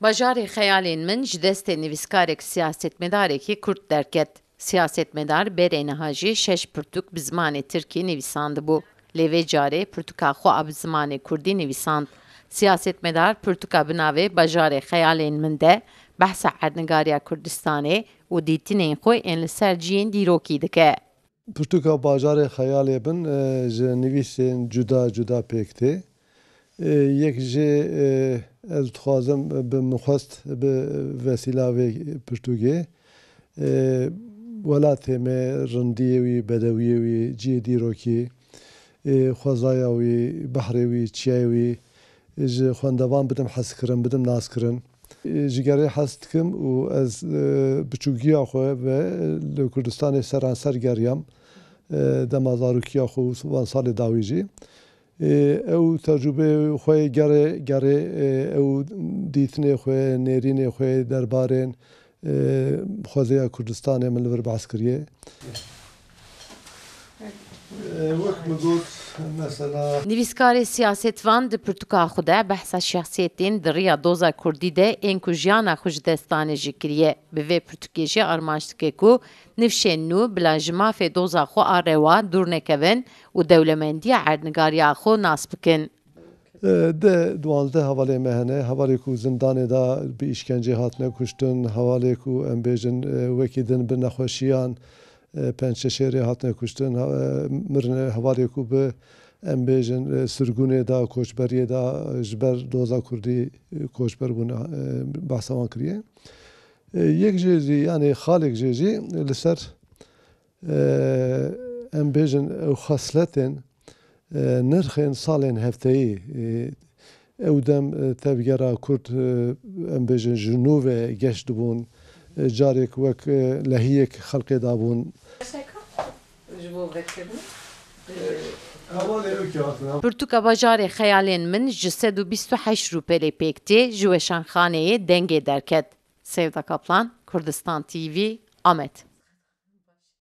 Bajarê xeyalên min ji destê nivîskarek siyasetmedarekî Kurd derket. Siyasetmedar berê niha jî 6 pirtûk bi zimanê Tirkî nivîsandibû. Lê vê carê pirtûka xwe a bi zimanê Kurdî nivîsand. Siyasetmedar pirtûka bi navê Bajarê xeyalên min de behsa erdnigariya Kurdistanê û dîtinên xwe ên li ser ciyên dîrokî dike. Pirtûka Bajarê xeyalê bin ji nivîsên cuda cuda pêk tê. Yek jê ez dixwazim bi min xwest bi vesîla vê pirtûkê welatê me rindiyê wî, bedewiyê wî, ciyê dîrokî, xwezaya wî, behrê wî, çiyayê wî ji xwendevan bidim hezkirin, bidim naskirin. Ji gerê hez dikim û ez biçûkiya xwe ve li Kurdistanê seranser geriyam dema zarokiya xwe û van salê dawî jî. Ew tecrübeyê xwe gerê ew dîtinê xwe, nêrînê xwe derbarên xwezaya Kurdistanê min li vir behs kiriye. Wek min got mesela Nivîskarê siyasetvan di pirtûka xwe de behsa şexsiyetên di rêya doza Kurdî de ên ku jiyana xwe ji destanê jî kiriye. Bi vê pirtûkê jî armanc dike ku nifşên nû bila ji mafê doza xwe a rewa dûr nekevin û dewlemendiya erdnigariya xwe nas bikin. De 12 hevalê me hene, hevalê ku zindanê da bi îşkencê hatine kuştin, hevalê ku em bêjin wekî din bi nexweşiyan penc şeşêrê hatine kuştin, mirin hevalê ku bi em bêjin sirgûnê da, koçberiyê da ji ber doza Kurdî koçber bûne behsa wan kiriye. Yek jê jî yanî xalek jê jî li ser em bêjin ew xesletên nirxên salên hefteyî ew dem tevgera Kurd em bêjin ji nû ve geş dibûn, carek wek lehiyek xelkê dabûn. Pirtûka Bajarê xeyalên min ji 128 rûpelê pêk tê ji weşanxaneyê dengê derket. Sevda Kaplan, Kurdistan TV, Amed.